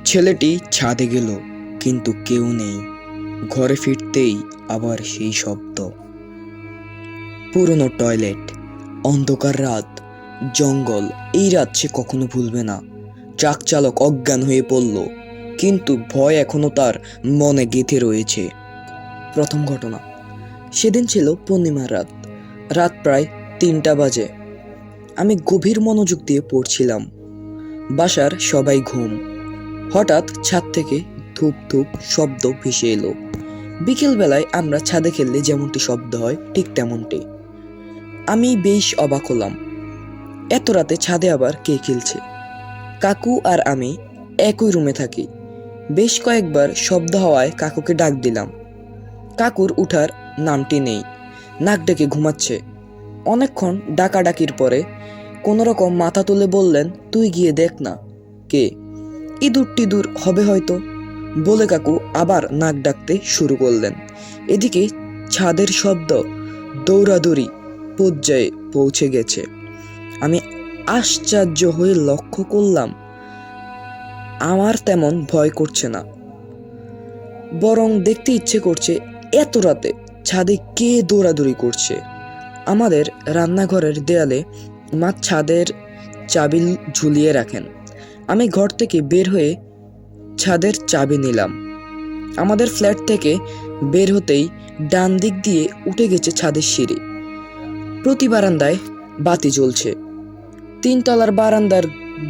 ছেলেটি ছাদে গেল, কিন্তু কেউ নেই। ঘরে ফিরতেই আবার সেই শব্দ। পুরনো টয়লেট, অন্ধকার রাত, জঙ্গল। এই রাত সে কখনো ভুলবে না। ট্রাক চালক অজ্ঞান হয়ে পড়ল, কিন্তু ভয় এখনো তার মনে গেঁথে রয়েছে। প্রথম ঘটনা, সেদিন ছিল পূর্ণিমার রাত। রাত প্রায় 3টা বাজে। আমি গভীর মনোযোগ দিয়ে পড়ছিলাম। বাসার সবাই ঘুম। হঠাৎ ছাদ থেকে ধূপ ধূপ শব্দ ভেসে এলো। বিকেল বেলায় আমরা ছাদে খেললে যেমনটি শব্দ হয়, ঠিক তেমনটি। আমি বেশ অবাক হলাম। এত রাতে ছাদে আবার কে খেলছে? কাকু আর আমি একই রুমে থাকি। বেশ কয়েকবার শব্দ হওয়ায় কাকুকে ডাক দিলাম। কাকুর উঠার নামটি নেই, নাক ডেকে ঘুমাচ্ছে। অনেকক্ষণ ডাকাডাকির পরে কোনোরকম মাথা তুলে বললেন, তুই গিয়ে দেখ না। কে? ইঁদুর টিদুর হবে হয়তো, বলে কাকু আবার নাক ডাকতে শুরু করলেন। এদিকে ছাদের শব্দ দৌড়াদৌড়ি পর্যায়ে পৌঁছে গেছে। আমি আশ্চর্য হয়ে লক্ষ্য করলাম, আমার তেমন ভয় করছে না, বরং দেখতে ইচ্ছে করছে এত রাতে ছাদে কে দৌড়াদৌড়ি করছে। আমাদের রান্নাঘরের দেয়ালে মা ছাদের চাবি ঝুলিয়ে রাখেন। আমি ঘর থেকে বের হয়ে ছাদের চাবি নিলাম। আমাদের ফ্ল্যাট থেকে বের হতেই ডান দিক দিয়ে উঠে গেছে ছাদের সিঁড়ি। প্রতি বারান্দায় বাতি জ্বলছে। 3 তলার বারান্দার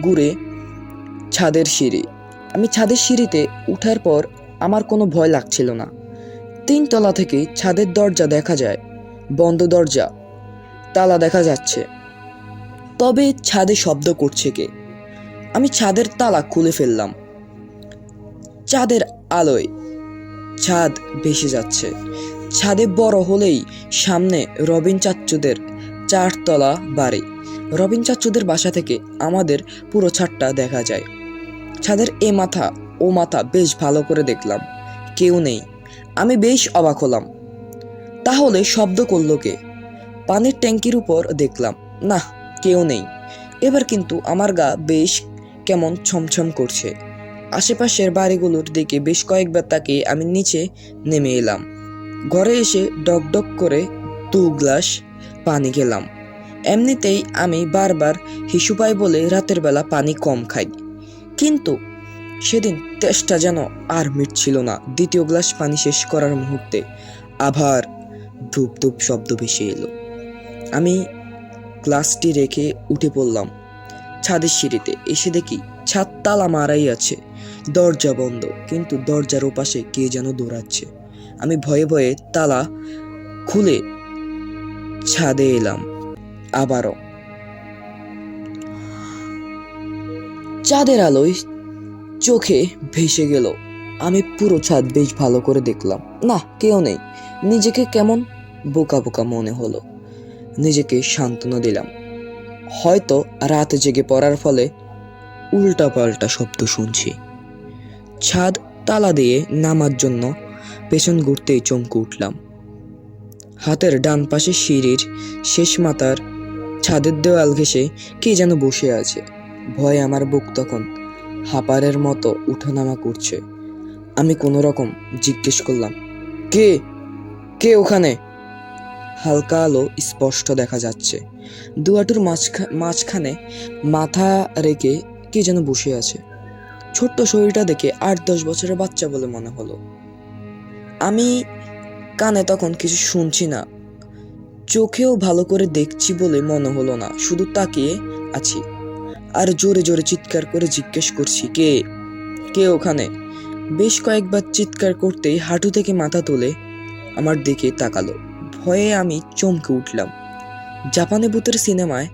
গুড়ে ছাদের সিঁড়ি। আমি ছাদের সিঁড়িতে উঠার পর আমার কোনো ভয় লাগছিল না। 3 তলা থেকে ছাদের দরজা দেখা যায়, বন্ধ দরজা, তালা দেখা যাচ্ছে। তবে ছাদে শব্দ করছে কে? আমি ছাদের তালা খুলে ফেললাম। চাঁদের আলোয় ছাদ ভেসে যাচ্ছে। ছাদে বড় হলেই সামনে রবিন চাচ্চুদের 4 তলা বাড়ি। রবিন চাচ্চুদের বাসা থেকে আমাদের পুরো ছাদটা দেখা যায়। ছাদের এ মাথা ও মাথা বেশ ভালো করে দেখলাম, কেউ নেই। আমি বেশ অবাক হলাম, তাহলে শব্দ করলো কে? পানির ট্যাঙ্কির উপর দেখলাম, না, কেউ নেই। এবার কিন্তু আমার গা বেশ কেমন ছমছম করছে। আশেপাশের বাড়িগুলোর দিকে বেশ কয়েকবার তাকিয়ে আমি নিচে নেমে এলাম। ঘরে এসে ডক করে 2 গ্লাস পানি খেলাম। এমনিতেই আমি বারবার হিসু পাই বলে রাতের বেলা পানি কম খাই, কিন্তু সেদিন তেষ্টা যেন আর মিটছিল না। 2য় গ্লাস পানি শেষ করার মুহূর্তে আবার ধূপ ধূপ শব্দ ভেসে এলো। আমি গ্লাসটি রেখে উঠে পড়লাম। ছাদের সিঁড়িতে এসে দেখি ছাদ তালা মারাই আছে, দরজা বন্ধ, কিন্তু দরজার ওপাশে কে যেন দৌড়াচ্ছে। আমি ভয়ে ভয়ে তালা খুলে ছাদে এলাম। আবারও চাঁদের আলোয় চোখে ভেসে গেল। আমি পুরো ছাদ বেশ ভালো করে দেখলাম, না, কেউ নেই। নিজেকে কেমন বোকা বোকা মনে হলো। নিজেকে সান্ত্বনা দিলাম, হয়তো রাত জেগে পড়ার ফলে উল্টাপাল্টা শব্দ শুনছি। ছাদ তালা দিয়ে নামার জন্য পেছন ঘুরতেই চমকে উঠলাম। হাতের ডান পাশে সিঁড়ির শেষ মাথার ছাদের দেওয়াল ঘেঁষে কে যেন বসে আছে। ভয়ে আমার বুক তখন হাঁপারের মতো উঠানামা করছে। আমি কোনো রকম জিজ্ঞেস করলাম, কে? কে ওখানে? হালকা আলো স্পষ্ট দেখা যাচ্ছে। দুয়াটুর মাঝখানে মাথা রেখে কে যেন বসে আছে। ছোট্ট শরীরটা দেখে 8-10 বছরের বাচ্চা বলে মনে হলো। আমি কানে তখন কিছু শুনছি না, চোখেও ভালো করে দেখছি বলে মনে হলো না, শুধু তাকিয়ে আছি আর জোরে জোরে চিৎকার করে জিজ্ঞেস করছি, কে? কে ওখানে? বেশ কয়েকবার চিৎকার করতেই হাঁটু থেকে মাথা তুলে আমার দিকে তাকালো। ভয়ে আমি চমকে উঠলাম। জাপানি ভূতের সিনেমায়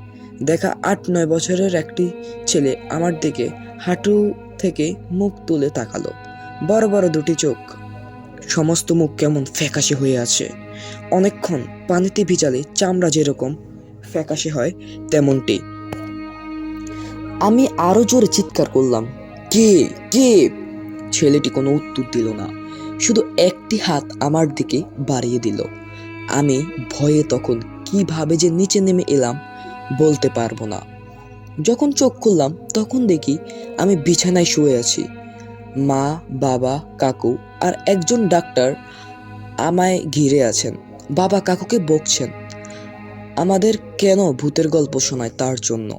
দেখা 8-9 বছরের একটি ছেলে আমার দিকে হাঁটু থেকে মুখ তুলে তাকালো। বড় বড় 2টি চোখ, সমস্ত মুখ কেমন ফ্যাকাশে হয়ে আছে। অনেকক্ষণ পানিতে ভিজালে চামড়া যেরকম ফ্যাকাশে হয়, তেমনটি। আমি আরো জোরে চিৎকার করলাম, কে? কে? ছেলেটি কোনো উত্তর দিল না, শুধু একটি হাত আমার দিকে বাড়িয়ে দিল। আমি ভয়ে তখন কিভাবে যে নিচে নেমে এলাম বলতে পারবো না। যখন চোখ খুললাম তখন দেখি আমি বিছানায় শুয়ে আছি। মা, বাবা, কাকু আর একজন ডাক্তার আমায় ঘিরে আছেন। বাবা কাকুকে বকছেন আমাদের কেন ভূতের গল্প শোনায় তার জন্য।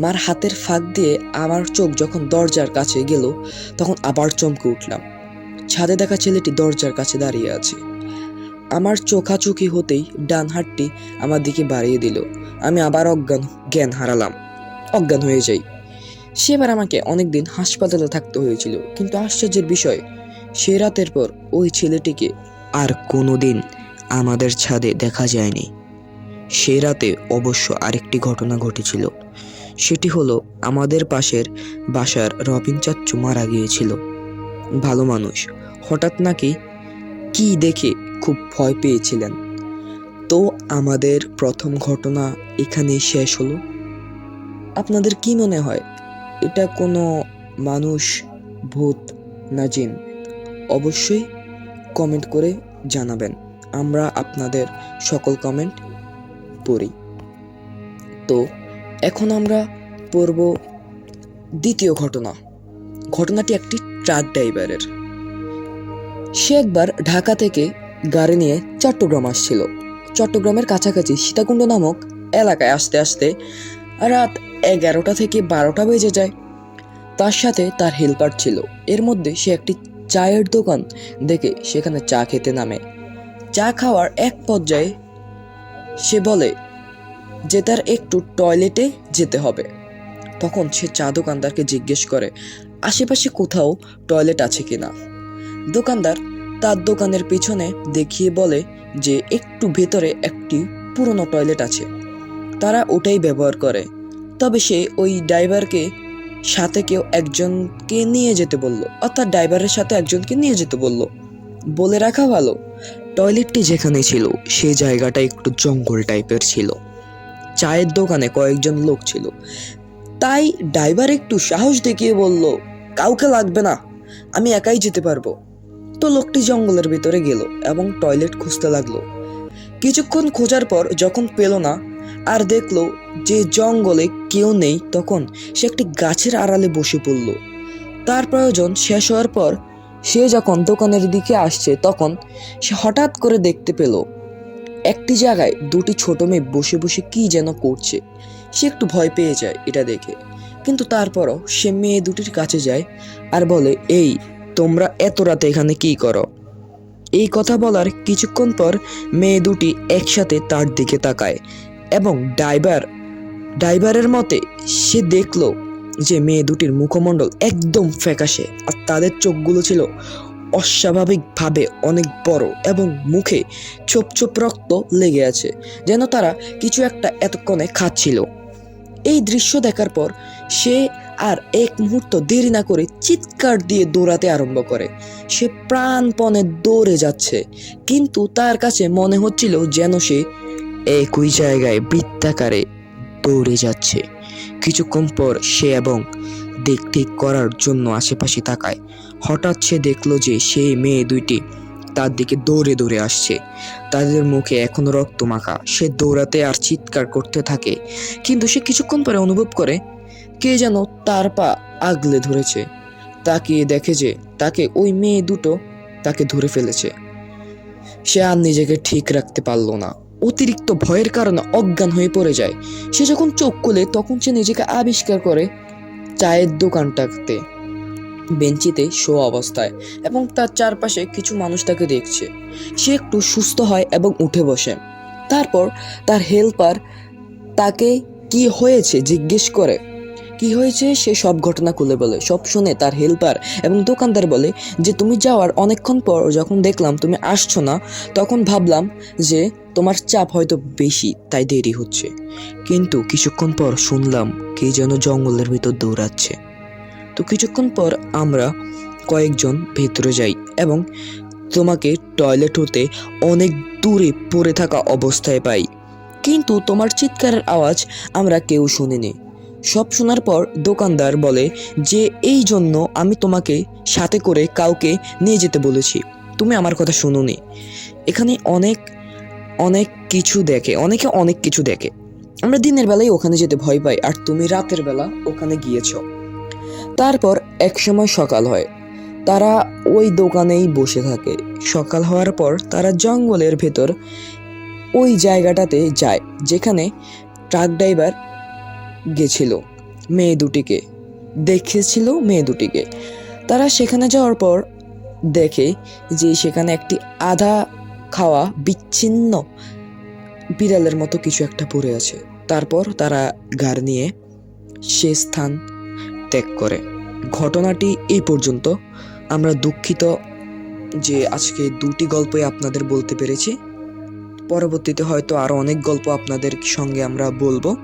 মার হাতের ফাঁক দিয়ে আমার চোখ যখন দরজার কাছে গেল তখন আবার চমকে উঠলাম। ছাদে দেখা ছেলেটি দরজার কাছে দাঁড়িয়ে আছে। আমার চোখাচোখি হতেই ডান হাতটি আমার দিকে বাড়িয়ে দিল। আমি আবার অজ্ঞান হয়ে যাই। সেবার আমাকে অনেকদিন হাসপাতালে থাকতে হয়েছিল, কিন্তু আশ্চর্যের বিষয় সে রাতের পর ওই ছেলেটিকে আর কোনোদিন আমাদের ছাদে দেখা যায়নি। সে রাতে অবশ্য আরেকটি ঘটনা ঘটেছিল। সেটি হলো আমাদের পাশের বাসার রবিন চাচ্চু মারা গিয়েছিল। ভালো মানুষ, হঠাৎ নাকি কি দেখে খুব ভয় পেয়েছিলেন। তো আমাদের প্রথম ঘটনা এখানেই শেষ হলো। আপনাদের কি মনে হয় এটা কোনো মানুষ, ভূত না জিন? অবশ্যই কমেন্ট করে জানাবেন, আমরা আপনাদের সকল কমেন্ট পড়ি। তো এখন আমরা পড়ব দ্বিতীয় ঘটনা। ঘটনাটি একটি ট্রাক ড্রাইভারের। সে একবার ঢাকা থেকে গাড়ি নিয়ে চট্টগ্রাম আসছিল। চট্টগ্রামের কাছাকাছি সীতাকুণ্ড নামক এলাকায় আসতে আসতে রাত 11টা থেকে 12টা বেজে যায়। তার সাথে তার হেল্পার ছিল। এর মধ্যে সে একটি চায়ের দোকান দেখে সেখানে চা খেতে নামে। চা খাওয়ার এক পর্যায়ে সে বলে যে তার একটু টয়লেটে যেতে হবে। তখন সে চা দোকানদারকে জিজ্ঞেস করে আশেপাশে কোথাও টয়লেট আছে কিনা। দোকানদার তার দোকানের পিছনে দেখিয়ে বলে যে একটু ভেতরে একটি পুরনো টয়লেট আছে, তারা ওটাই ব্যবহার করে। তবে সে ওই ড্রাইভারকে সাথে কেউ একজনকে নিয়ে যেতে বলল, অর্থাৎ ড্রাইভারের সাথে একজনকে নিয়ে যেতে বলল। বলে রাখা ভালো, টয়লেটটি যেখানে ছিল সেই জায়গাটা একটু জঙ্গল টাইপের ছিল। চায়ের দোকানে কয়েকজন লোক ছিল, তাই ড্রাইভার একটু সাহস দেখিয়ে বলল কাউকে লাগবে না, আমি একাই যেতে পারবো। তো লোকটি জঙ্গলের ভিতরে গেল এবং টয়লেট খুঁজতে লাগলো। কিছুক্ষণ খোঁজার পর যখন পেল না আর দেখলো যে জঙ্গলে কেউ নেই, তখন সে একটি গাছের আড়ালে বসে পড়ল। তার প্রয়োজন শেষ হওয়ার পর সে যখন দোকানের দিকে আসছে তখন সে হঠাৎ করে দেখতে পেল একটি জায়গায় দুটি ছোট মেয়ে বসে বসে কি যেন করছে। সে একটু ভয় পেয়ে যায় এটা দেখে, কিন্তু তারপরও সে মেয়ে দুটির কাছে যায় আর বলে, এই তোমরা এত রাতে এখানে কি করো? এই কথা বলার কিছুক্ষণ পর মেয়ে দুটি একসাথে তার দিকে তাকায় এবং ড্রাইভারের মতে সে দেখলো যে মেয়ে দুটির মুখমণ্ডল একদম ফ্যাকাশে আর তাদের চোখগুলো ছিল অস্বাভাবিকভাবে অনেক বড় এবং মুখে ছোপ ছোপ রক্ত লেগে আছে, যেন তারা কিছু একটা এতক্ষণে খাচ্ছিল। এই দৃশ্য দেখার পর সে আর এক মুহূর্ত দেরি না করে চিৎকার দিয়ে দৌড়াতে আরম্ভ করে। সে প্রাণপণে দৌড়ে যাচ্ছে, কিন্তু তার কাছে মনে হচ্ছিল যেন সে একই জায়গায় বৃত্তাকারে দৌড়ে যাচ্ছে। কিছুক্ষণ পর সে এবং দিক ঠিক করার জন্য আশেপাশে তাকায়। হঠাৎ সে দেখলো যে সেই মেয়ে দুইটি তার দিকে দৌড়ে দৌড়ে আসছে। তাদের মুখে এখনো রক্ত মাখা। সে দৌড়াতে আর চিৎকার করতে থাকে, কিন্তু সে কিছুক্ষণ পরে অনুভব করে কে যেন তার পা আগলে ধরেছে। তাকিয়ে দেখে যে তাকে ওই মেয়ে দুটো তাকে ধরে ফেলেছে। সে আর নিজেকে ঠিক রাখতে পারল না। অতিরিক্ত ভয়ের কারণে অজ্ঞান হয়ে পড়ে যায়। সে যখন চোখ খুলে তখন সে নিজেকে আবিষ্কার করে চায়ের দোকানটাতে বেঞ্চিতে শোয়া অবস্থায় এবং তার চারপাশে কিছু মানুষ তাকে দেখছে। সে একটু সুস্থ হয় এবং উঠে বসে। তারপর তার হেল্পার তাকে কি হয়েছে জিজ্ঞেস করে। কি হয়েছে সে সব ঘটনা খুলে বলে। সব শুনে তার হেল্পার এবং দোকানদার বলে যে তুমি যাওয়ার অনেকক্ষণ পর যখন দেখলাম তুমি আসছো না, তখন ভাবলাম যে তোমার চাপ হয়তো বেশি তাই দেরি হচ্ছে, কিন্তু কিছুক্ষণ পর শুনলাম কে যেন জঙ্গলের ভিতর দৌড়াচ্ছে। তো কিছুক্ষণ পর আমরা কয়েকজন ভেতরে যাই এবং তোমাকে টয়লেট হতে অনেক দূরে পড়ে থাকা অবস্থায় পাই, কিন্তু তোমার চিৎকারের আওয়াজ আমরা কেউ শুনিনি। সব শোনার পর দোকানদার বলে যে এই জন্য আমি তোমাকে সাথে করে কাউকে নিয়ে যেতে বলেছি, তুমি আমার কথা শুনোনি। এখানে অনেক কিছু দেখে। আমরা দিনের বেলায় ওখানে যেতে ভয় পাই, আর তুমি রাতের বেলা ওখানে গিয়েছ। তারপর এক সময় সকাল হয়। তারা ওই দোকানেই বসে থাকে। সকাল হওয়ার পর তারা জঙ্গলের ভেতর ওই জায়গাটাতে যায় যেখানে ট্রাক ড্রাইভার গেছিল মেয়ে দুটিকে। তারা সেখানে যাওয়ার পর দেখে যে সেখানে একটি আধা খাওয়া বিচ্ছিন্ন বিড়ালের মতো কিছু একটা পড়ে আছে। তারপর তারা গাড়ি নিয়ে সে স্থান ত্যাগ করে। ঘটনাটি এই পর্যন্ত। আমরা দুঃখিত যে আজকে দুটি গল্পই আপনাদের বলতে পেরেছি। পরবর্তীতে হয়তো আরো অনেক গল্প আপনাদের সঙ্গে আমরা বলবো।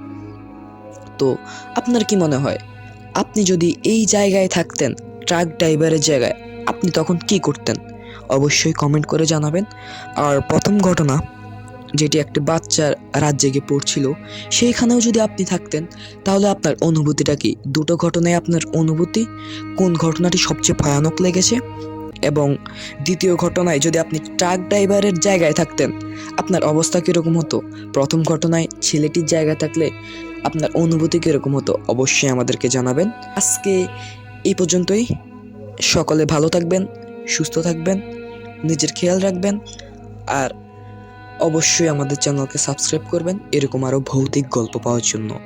তো আপনার কি মনে হয়, আপনি যদি এই জায়গায় থাকতেন, ট্রাক ড্রাইভারের জায়গায়, আপনি তখন কি করতেন? অবশ্যই কমেন্ট করে জানাবেন। আর প্রথম ঘটনা, যেটি একটি বাচ্চার রাত জেগে পড়ছিল, সেইখানেও যদি আপনি থাকতেন তাহলে আপনার অনুভূতিটা কি? দুটো ঘটনায় আপনার অনুভূতি, কোন ঘটনাটি সবচেয়ে ভয়ানক লেগেছে? এবং দ্বিতীয় ঘটনায় যদি আপনি ট্রাক ড্রাইভারের জায়গায় থাকতেন, আপনার অবস্থা কীরকম হতো? প্রথম ঘটনায় ছেলেটির জায়গায় থাকলে আপনার অনুভূতি কীরকম হতো? অবশ্যই আমাদেরকে জানাবেন। আজকে এই পর্যন্তই। সকলে ভালো থাকবেন, সুস্থ থাকবেন, নিজের খেয়াল রাখবেন, আর অবশ্যই আমাদের চ্যানেলকে সাবস্ক্রাইব করবেন এরকম আরও ভৌতিক গল্প পাওয়ার জন্য।